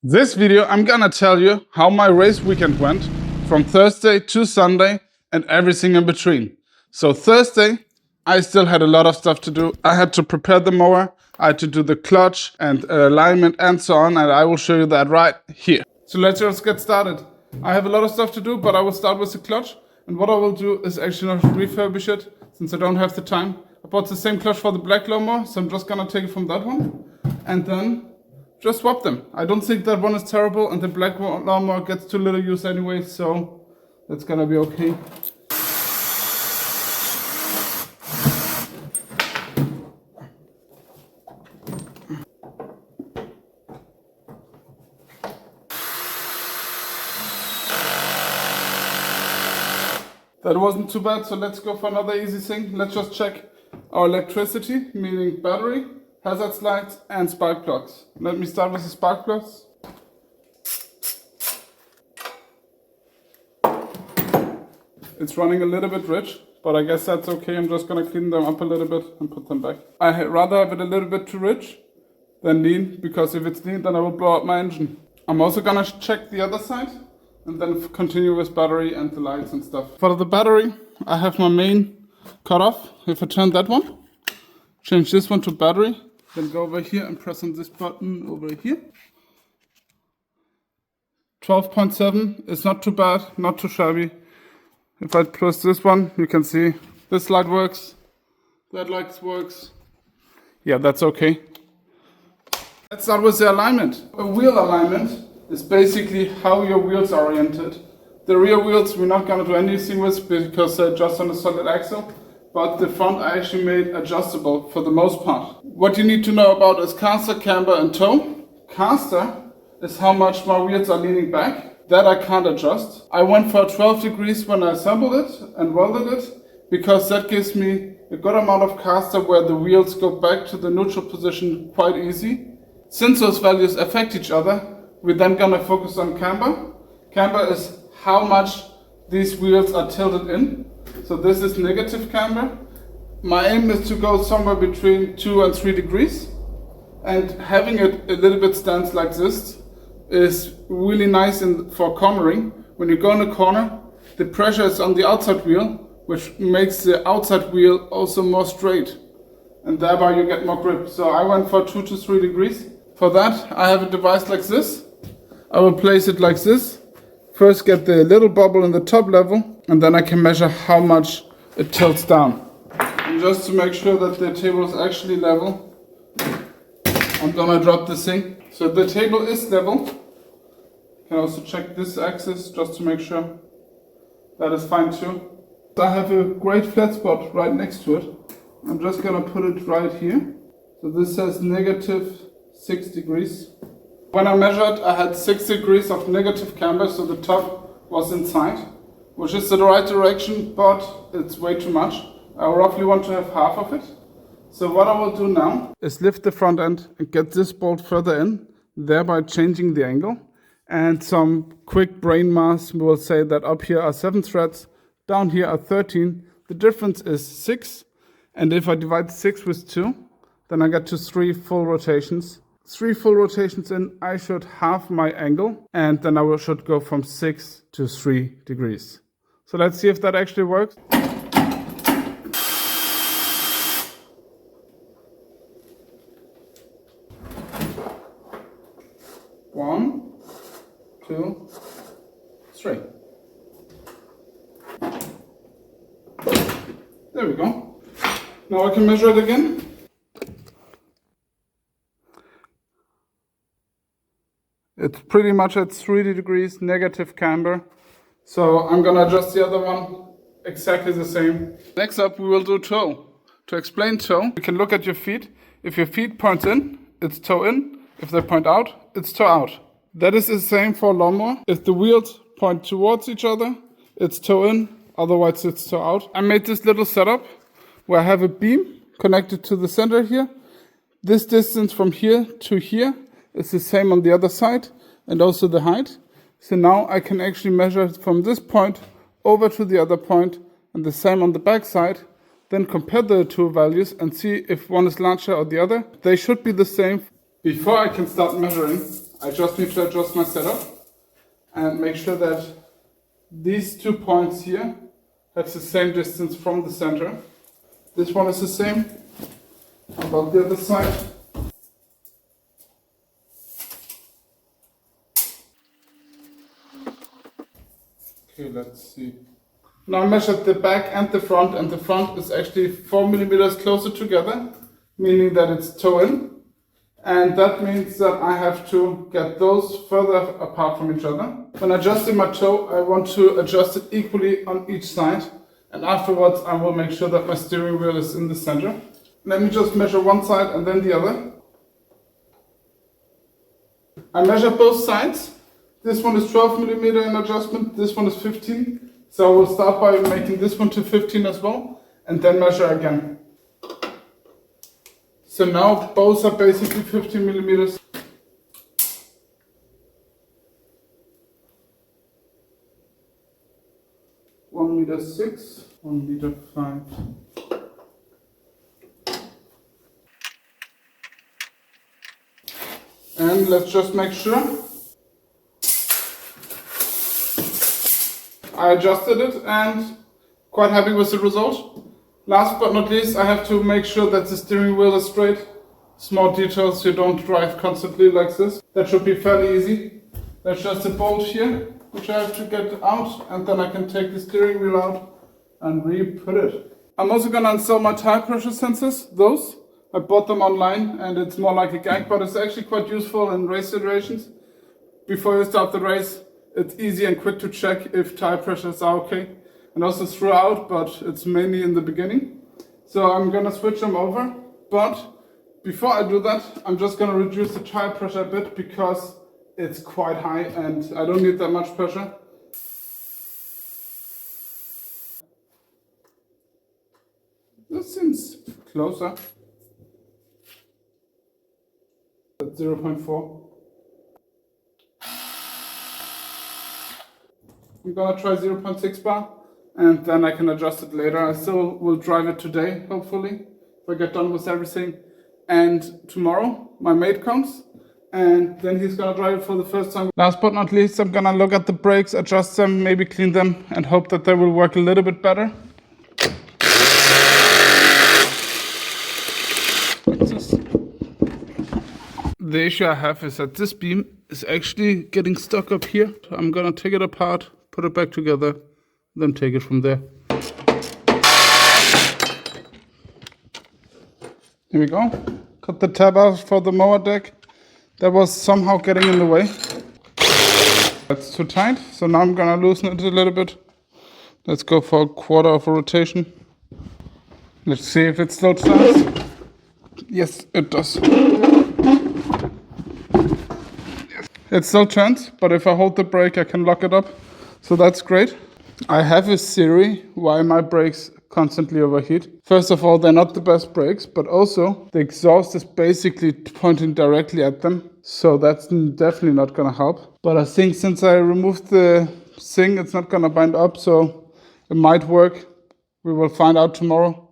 This video, I'm gonna tell you how my race weekend went from Thursday to Sunday and everything in between. So Thursday, I still had a lot of stuff to do. I had to prepare the mower, I had to do the clutch and alignment and so on, and I will show you that right here. So let's just get started. I have a lot of stuff to do, but I will start with the clutch. And what I will do is actually not refurbish it, since I don't have the time. I bought the same clutch for the black lawnmower, so I'm just gonna take it from that one. And then just swap them. I don't think that one is terrible, and the black lawnmower gets too little use anyway, so that's gonna be okay. That wasn't too bad, so let's go for another easy thing. Let's just check our electricity, meaning battery, hazard lights and spark plugs. Let me start with the spark plugs. It's running a little bit rich, but I guess that's okay. I'm just gonna clean them up a little bit and put them back. I rather have it a little bit too rich than lean, because if it's lean then I will blow up my engine. I'm also gonna check the other side and then continue with battery and the lights and stuff. For the battery, I have my main cut off. If I turn that one, change this one to battery, then go over here and press on this button over here. 12.7 is not too bad, not too shabby. If I press this one, you can see this light works, that light works. Yeah, that's okay. Let's start with the alignment. A wheel alignment is basically how your wheels are oriented. The rear wheels we're not going to do anything with because they're just on a solid axle, but the front I actually made adjustable for the most part. What you need to know about is caster, camber and toe. Caster is how much my wheels are leaning back. That I can't adjust. I went for 12 degrees when I assembled it and welded it, because that gives me a good amount of caster where the wheels go back to the neutral position quite easy. Since those values affect each other, we're then gonna focus on camber. Camber is how much these wheels are tilted in. So this is negative camber. My aim is to go somewhere between 2 and 3 degrees. And having it a little bit stance like this is really nice for cornering. When you go in a corner, the pressure is on the outside wheel, which makes the outside wheel also more straight. And thereby you get more grip. So I went for 2 to 3 degrees. For that, I have a device like this. I will place it like this. First get the little bubble in the top level, and then I can measure how much it tilts down. And just to make sure that the table is actually level, I'm gonna drop this thing. So the table is level. You can also check this axis just to make sure that is fine too. I have a great flat spot right next to it. I'm just gonna put it right here. So this says negative 6 degrees. When I measured, I had 6 degrees of negative camber, so the top was inside, which is the right direction, but it's way too much. I roughly want to have half of it. So what I will do now is lift the front end and get this bolt further in, thereby changing the angle. And some quick brain math will say that up here are 7 threads, down here are 13. The difference is 6. And if I divide 6 with 2, then I get to 3 full rotations. 3 full rotations in, I should halve my angle, and then I should go from 6 to 3 degrees. So let's see if that actually works. One, 2, 3. There we go. Now I can measure it again. It's pretty much at 3 degrees negative camber. So I'm gonna adjust the other one exactly the same. Next up we will do toe. To explain toe, you can look at your feet. If your feet point in, it's toe in. If they point out, it's toe out. That is the same for lawnmower. If the wheels point towards each other, it's toe in, otherwise it's toe out. I made this little setup where I have a beam connected to the center here. This distance from here to here is the same on the other side, and also the height. So now I can actually measure from this point over to the other point, and the same on the back side. Then compare the two values and see if one is larger or the other. They should be the same. Before I can start measuring, I just need to adjust my setup and make sure that these 2 points here have the same distance from the center. This one is the same. How about the other side? Okay, let's see. Now I measured the back and the front is actually 4 millimeters closer together, meaning that it's toe in. And that means that I have to get those further apart from each other. When adjusting my toe, I want to adjust it equally on each side. And afterwards, I will make sure that my steering wheel is in the center. Let me just measure one side and then the other. I measure both sides. This one is 12 millimeter in adjustment, this one is 15. So I will start by making this one to 15 as well, and then measure again. So now both are basically 15 millimeters. (1.6 meters), (1.5 meters). And let's just make sure. I adjusted it and quite happy with the result. Last but not least, I have to make sure that the steering wheel is straight. Small details, you don't drive constantly like this. That should be fairly easy. There's just a bolt here, which I have to get out, and then I can take the steering wheel out and re-put it. I'm also gonna install my tire pressure sensors, those. I bought them online and it's more like a gag, but it's actually quite useful in race situations. Before you start the race, it's easy and quick to check if tire pressures are okay. And also throughout, but it's mainly in the beginning. So I'm gonna switch them over. But before I do that, I'm just gonna reduce the tire pressure a bit because it's quite high and I don't need that much pressure. This seems closer. At 0.4. I'm gonna try 0.6 bar and then I can adjust it later. I still will drive it today, hopefully, if I get done with everything. And tomorrow my mate comes and then he's gonna drive it for the first time. Last but not least, I'm gonna look at the brakes, adjust them, maybe clean them and hope that they will work a little bit better. The issue I have is that this beam is actually getting stuck up here. I'm gonna take it apart, put it back together, then take it from there. Here we go. Cut the tab out for the mower deck. That was somehow getting in the way. That's too tight, so now I'm gonna loosen it a little bit. Let's go for a quarter of a rotation. Let's see if it still turns. Yes, it does. It still turns, but if I hold the brake, I can lock it up. So that's great. I have a theory why my brakes constantly overheat. First of all, they're not the best brakes, but also the exhaust is basically pointing directly at them. So that's definitely not gonna help. But I think since I removed the thing, it's not gonna bind up, so it might work. We will find out tomorrow.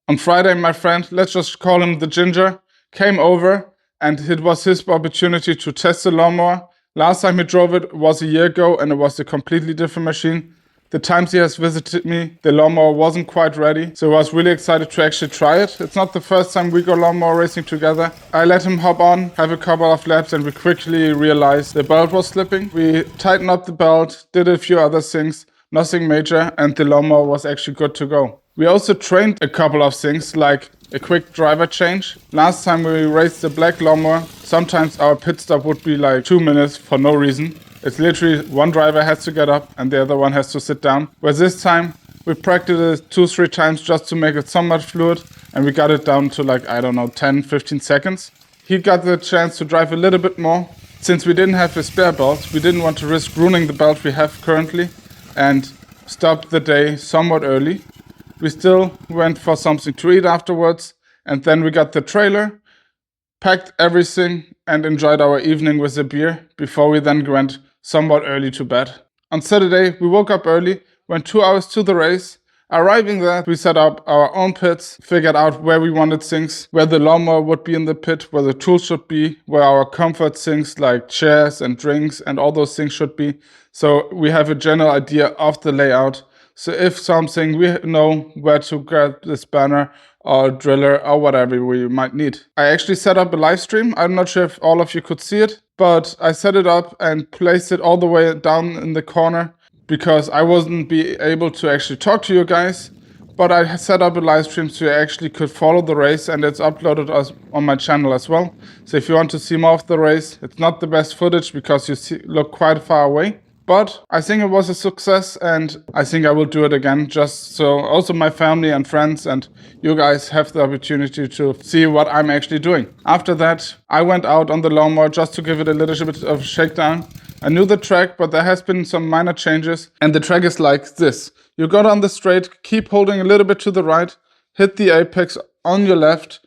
On Friday, my friend, let's just call him the Ginger, came over and it was his opportunity to test the lawnmower. Last time he drove it was a year ago and it was a completely different machine. The times he has visited me, the lawnmower wasn't quite ready, so I was really excited to actually try it. It's not the first time we go lawnmower racing together. I let him hop on, have a couple of laps, and we quickly realized the belt was slipping. We tightened up the belt, did a few other things, nothing major, and the lawnmower was actually good to go. We also trained a couple of things, like a quick driver change. Last time we raced the black lawnmower, sometimes our pit stop would be like 2 minutes for no reason. It's literally one driver has to get up and the other one has to sit down. Whereas this time we practiced it 2-3 times just to make it somewhat fluid, and we got it down to like, I don't know, 10-15 seconds. He got the chance to drive a little bit more. Since we didn't have a spare belt, we didn't want to risk ruining the belt we have currently and stopped the day somewhat early. We still went for something to eat afterwards, and then we got the trailer, packed everything, and enjoyed our evening with a beer before we then went somewhat early to bed. On Saturday, we woke up early, went 2 hours to the race, Arriving there, we set up our own pits, figured out where we wanted things, where the lawnmower would be in the pit, where the tools should be, where our comfort things like chairs and drinks and all those things should be. So we have a general idea of the layout. So if something, we know where to grab this banner or driller or whatever we might need. I actually set up a live stream. I'm not sure if all of you could see it, but I set it up and placed it all the way down in the corner because I wasn't be able to actually talk to you guys, but I set up a live stream so you actually could follow the race, and it's uploaded on my channel as well. So if you want to see more of the race, it's not the best footage because you look quite far away. But I think it was a success, and I think I will do it again, just so also my family and friends and you guys have the opportunity to see what I'm actually doing. After that, I went out on the lawnmower just to give it a little bit of a shakedown. I knew the track, but there has been some minor changes, and the track is like this. You got on the straight, keep holding a little bit to the right, hit the apex on your left,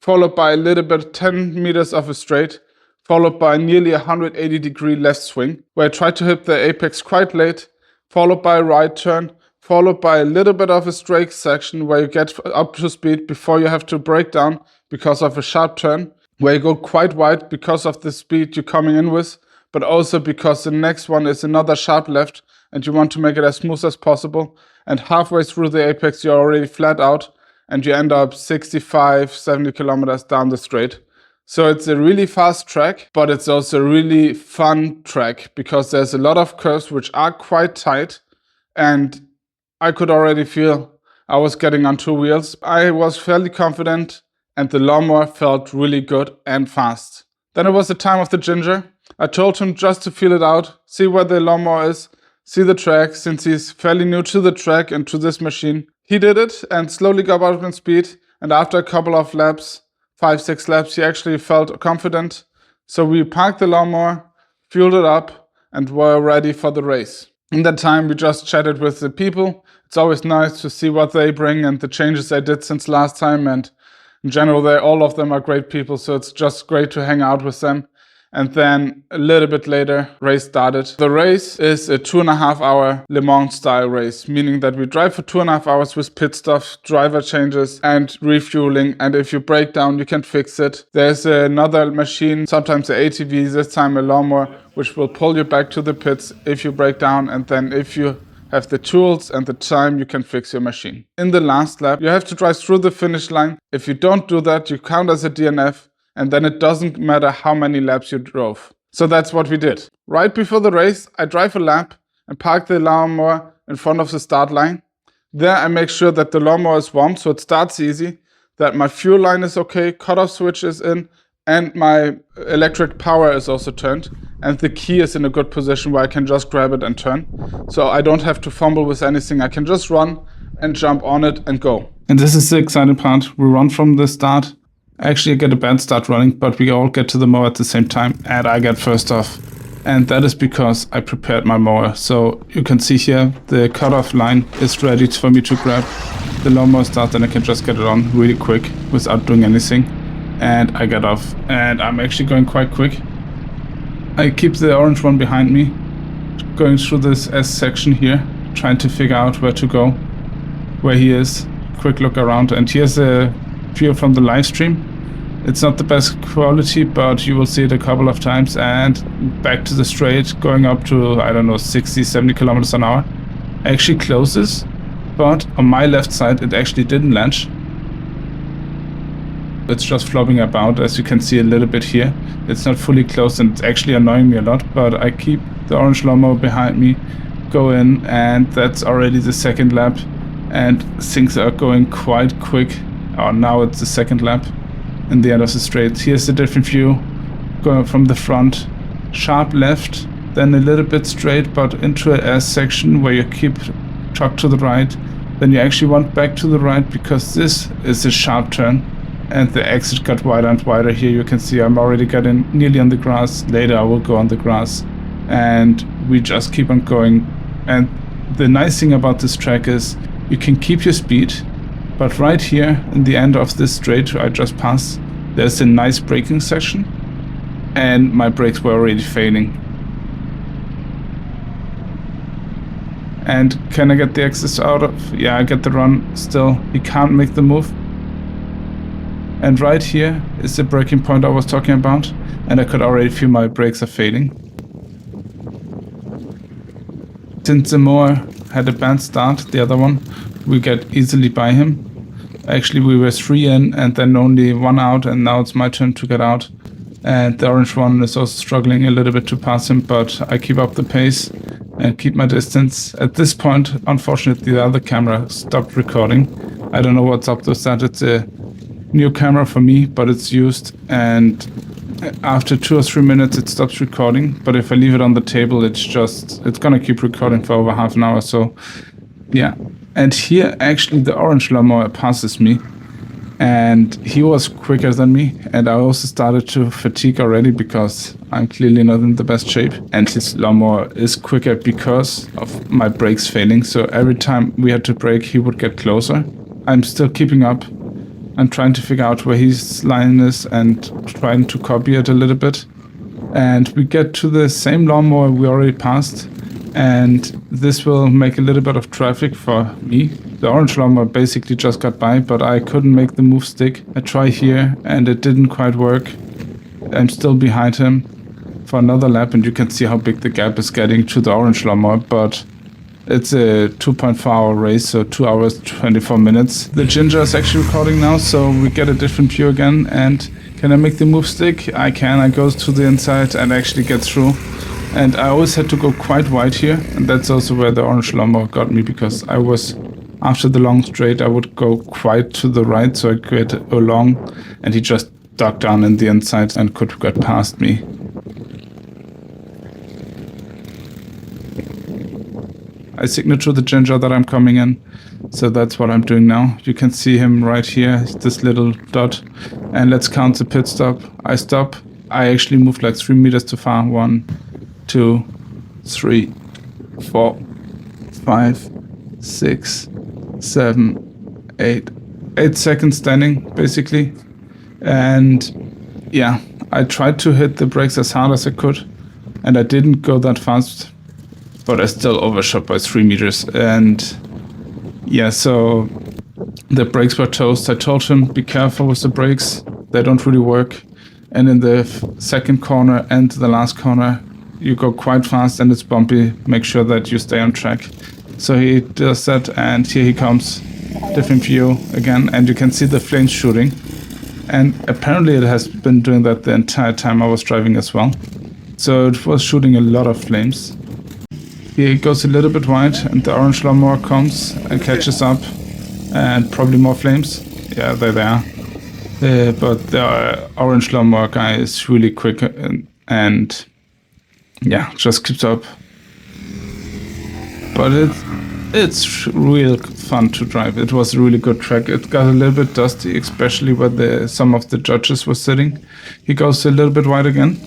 followed by a little bit 10 meters of a straight, followed by nearly 180-degree left swing, where I try to hit the apex quite late, followed by a right turn, followed by a little bit of a straight section where you get up to speed before you have to brake down because of a sharp turn, where you go quite wide because of the speed you're coming in with, but also because the next one is another sharp left and you want to make it as smooth as possible. And halfway through the apex, you're already flat out and you end up 65, 70 kilometers down the straight. So it's a really fast track, but it's also a really fun track because there's a lot of curves which are quite tight, and I could already feel I was getting on two wheels. I was fairly confident and the lawnmower felt really good and fast. Then it was the time of the ginger. I told him just to feel it out, see where the lawnmower is, see the track, since he's fairly new to the track and to this machine. He did it and slowly got up in speed, and after a couple of laps, 5-6 laps, he actually felt confident. So we parked the lawnmower, fueled it up, and were ready for the race. In that time, we just chatted with the people. It's always nice to see what they bring and the changes they did since last time. And in general, all of them are great people, so it's just great to hang out with them. And then a little bit later, race started. The race is a 2.5 hour Le Mans style race, meaning that we drive for 2.5 hours with pit stops, driver changes and refueling. And if you break down, you can fix it. There's another machine, sometimes an ATV, this time a lawnmower, which will pull you back to the pits if you break down. And then if you have the tools and the time, you can fix your machine. In the last lap, you have to drive through the finish line. If you don't do that, you count as a DNF. And then it doesn't matter how many laps you drove. So that's what we did. Right before the race, I drive a lap and park the lawnmower in front of the start line. There I make sure that the lawnmower is warm, so it starts easy, that my fuel line is okay, cutoff switch is in, and my electric power is also turned. And the key is in a good position where I can just grab it and turn. So I don't have to fumble with anything. I can just run and jump on it and go. And this is the exciting part. We run from the start. Actually, I get a bad start running, but we all get to the mower at the same time, and I get first off. And that is because I prepared my mower. So you can see here, the cutoff line is ready for me to grab. The lawnmower starts, and I can just get it on really quick without doing anything. And I get off, and I'm actually going quite quick. I keep the orange one behind me, going through this S section here, trying to figure out where to go, where he is. Quick look around, and here's a view from the live stream. It's not the best quality, but you will see it a couple of times. And back to the straight, going up to, I don't know, 60, 70 kilometers an hour. Actually closes, but on my left side, it actually didn't launch. It's just flopping about, as you can see a little bit here. It's not fully closed, and it's actually annoying me a lot, but I keep the orange lawnmower behind me, go in, and that's already the second lap. And things are going quite quick. Oh, now it's the second lap in the end of the straight. Here's a different view going from the front, sharp left, then a little bit straight, but into a S section where you keep tucked to the right. Then you actually want back to the right because this is a sharp turn, and the exit got wider and wider. Here you can see I'm already getting nearly on the grass. Later I will go on the grass, and we just keep on going. And the nice thing about this track is you can keep your speed. But right here, in the end of this straight I just passed, there's a nice braking section, and my brakes were already failing. And can I get the axis out of? Yeah, I get the run still. He can't make the move. And right here is the braking point I was talking about. And I could already feel my brakes are failing. Since the Mower had a bad start, the other one, we get easily by him. Actually, we were 3 in and then only 1 out, and now it's my turn to get out. And the orange one is also struggling a little bit to pass him, but I keep up the pace and keep my distance. At this point, unfortunately, the other camera stopped recording. I don't know what's up with that. It's a new camera for me, but it's used, and after 2 or 3 minutes it stops recording. But if I leave it on the table, it's gonna keep recording for over half an hour. So yeah, and here actually the orange lawnmower passes me, and he was quicker than me, and I also started to fatigue already because I'm clearly not in the best shape, and his lawnmower is quicker because of my brakes failing. So every time we had to brake, he would get closer. I'm still keeping up. I'm trying to figure out where his line is and trying to copy it a little bit. And we get to the same lawnmower we already passed, and this will make a little bit of traffic for me. The orange lawnmower basically just got by, but I couldn't make the move stick. I try here and it didn't quite work. I'm still behind him for another lap, and you can see how big the gap is getting to the orange lawnmower, but it's a 2.4-hour race, so 2 hours, 24 minutes. The ginger is actually recording now, so we get a different view again. And can I make the move stick? I can. I go to the inside and actually get through. And I always had to go quite wide here, and that's also where the orange lawnmower got me, because I was, after the long straight, I would go quite to the right, so I get along, and he just dug down in the inside and could get past me. I signal to the ginger that I'm coming in, so that's what I'm doing now. You can see him right here, this little dot. And let's count the pit stop. I stop. I actually moved like 3 meters too far. 1, 2, 3, 4, 5, 6, 7, 8. 8 seconds standing, basically. And yeah, I tried to hit the brakes as hard as I could, and I didn't go that fast, but I still overshot by 3 meters. And yeah, so the brakes were toast. I told him, be careful with the brakes, they don't really work. And in the second corner and the last corner, you go quite fast and it's bumpy. Make sure that you stay on track. So he does that, and here he comes. Different view again, and you can see the flames shooting. And apparently it has been doing that the entire time I was driving as well. So it was shooting a lot of flames. Here it goes a little bit wide, and the orange lawnmower comes and catches up, and probably more flames. Yeah, they're there. But the orange lawnmower guy is really quick, and yeah, just keeps up. But it's real fun to drive. It was a really good track. It got a little bit dusty, especially where some of the judges were sitting. He goes a little bit wide again,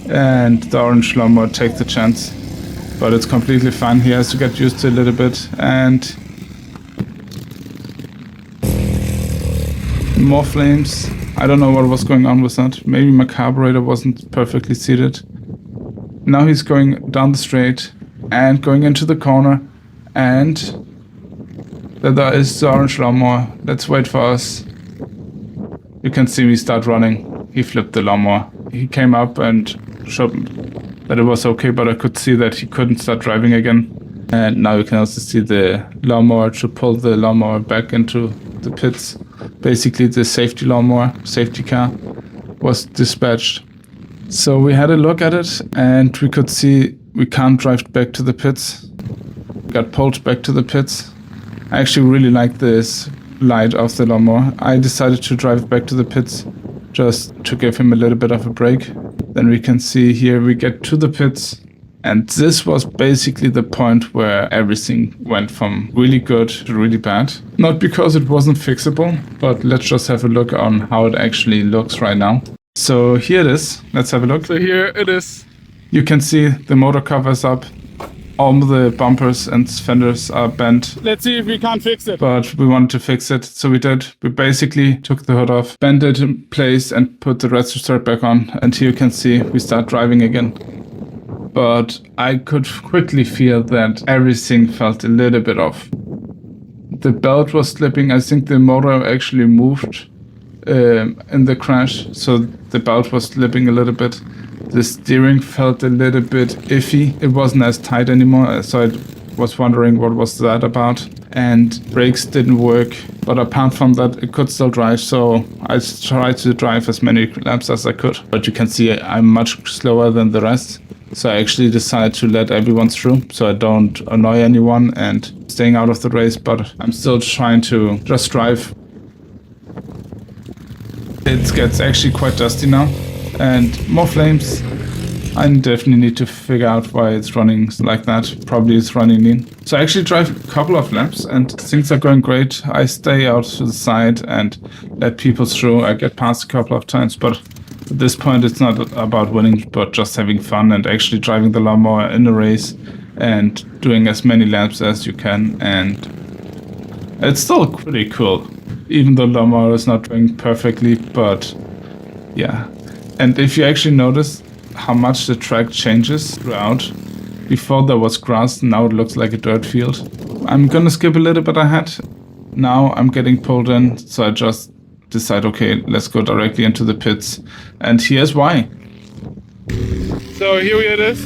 and the orange lawnmower takes the chance. But it's completely fine. He has to get used to a little bit. And more flames. I don't know what was going on with that. Maybe my carburetor wasn't perfectly seated. Now he's going down the straight and going into the corner. And there is the orange lawnmower. Let's wait for us. You can see me start running. He flipped the lawnmower. He came up and showed that it was okay, but I could see that he couldn't start driving again. And now you can also see the lawnmower to pull the lawnmower back into the pits. Basically the safety lawnmower, safety car, was dispatched. So we had a look at it, and we could see we can't drive back to the pits. We got pulled back to the pits. I actually really like this light of the lawnmower. I decided to drive back to the pits just to give him a little bit of a break. Then we can see here we get to the pits, and this was basically the point where everything went from really good to really bad. Not because it wasn't fixable, but let's just have a look on how it actually looks right now. So here it is. Let's have a look. So here it is. You can see the motor cover is up. All the bumpers and fenders are bent. Let's see if we can't fix it. But we wanted to fix it, so we did. We basically took the hood off, bent it in place, and put the register back on. And here you can see we start driving again. but I could quickly feel that everything felt a little bit off. The belt was slipping. I think the motor actually moved in the crash, so the belt was slipping a little bit. The steering felt a little bit iffy. It wasn't as tight anymore, so I was wondering what was that about. And brakes didn't work, but apart from that, it could still drive, so I tried to drive as many laps as I could. But you can see I'm much slower than the rest, so I actually decided to let everyone through, so I don't annoy anyone and staying out of the race, but I'm still trying to just drive. It gets actually quite dusty now, and more flames. I definitely need to figure out why it's running like that. Probably it's running lean. So I actually drive a couple of laps and things are going great. I stay out to the side and let people through. I get past a couple of times, but at this point it's not about winning, but just having fun and actually driving the lawnmower in a race and doing as many laps as you can. And it's still pretty cool, even though the lawnmower is not doing perfectly, but yeah. And if you actually notice how much the track changes throughout. Before there was grass, now it looks like a dirt field. I'm gonna skip a little bit ahead. Now I'm getting pulled in, so I just decide, okay, let's go directly into the pits. And here's why. So here it is.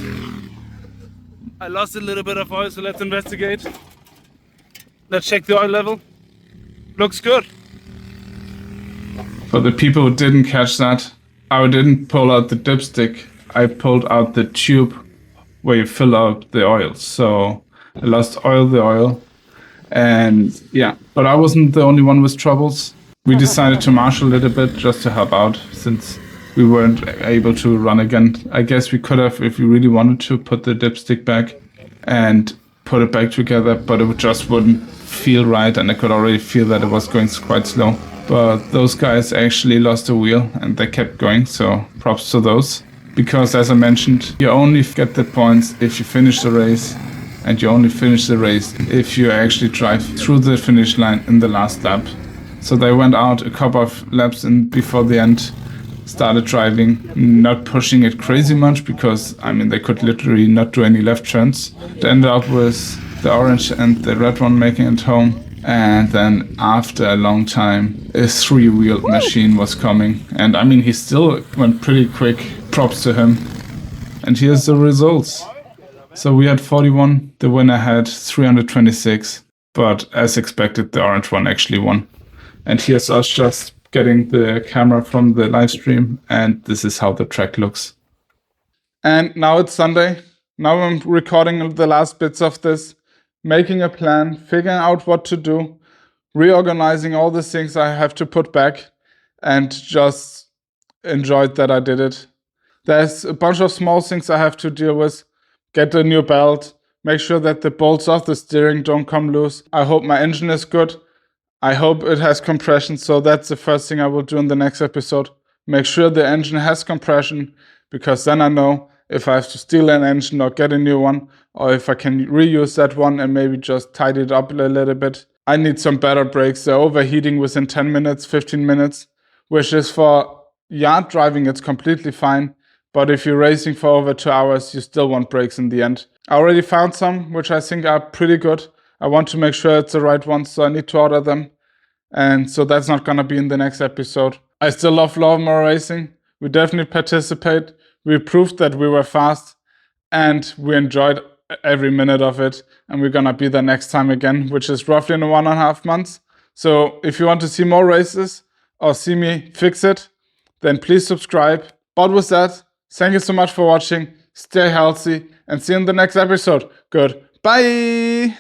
I lost a little bit of oil, so let's investigate. Let's check the oil level. Looks good. For the people who didn't catch that, I didn't pull out the dipstick. I pulled out the tube where you fill out the oil. So I lost the oil. And yeah, but I wasn't the only one with troubles. We decided to marshal a little bit just to help out since we weren't able to run again. I guess we could have, if we really wanted to, put the dipstick back and put it back together, but it just wouldn't feel right. And I could already feel that it was going quite slow. But those guys actually lost a wheel and they kept going, so props to those. Because as I mentioned, you only get the points if you finish the race, and you only finish the race if you actually drive through the finish line in the last lap. So they went out a couple of laps in before the end, started driving, not pushing it crazy much because, I mean, they could literally not do any left turns. It ended up with the orange and the red one making it home. And then after a long time, a 3-wheeled machine was coming. And I mean, he still went pretty quick. Props to him. And here's the results. So we had 41. The winner had 326. But as expected, the orange one actually won. And here's us just getting the camera from the live stream. And this is how the track looks. And now it's Sunday. Now I'm recording the last bits of this. Making a plan, figuring out what to do, reorganizing all the things I have to put back, and just enjoyed that I did it. There's a bunch of small things I have to deal with. Get a new belt, make sure that the bolts of the steering don't come loose. I hope my engine is good. I hope it has compression, so that's the first thing I will do in the next episode. Make sure the engine has compression, because then I know if I have to steal an engine or get a new one, or if I can reuse that one and maybe just tidy it up a little bit. I need some better brakes. They're overheating within 10 minutes, 15 minutes, which is for yard driving, it's completely fine. But if you're racing for over 2 hours, you still want brakes in the end. I already found some, which I think are pretty good. I want to make sure it's the right ones, so I need to order them. And so that's not gonna be in the next episode. I still love lawnmower racing. We definitely participate. We proved that we were fast and we enjoyed every minute of it. And we're gonna be there next time again, which is roughly in 1.5 months. So if you want to see more races or see me fix it, then please subscribe. But with that, thank you so much for watching. Stay healthy and see you in the next episode. Goodbye.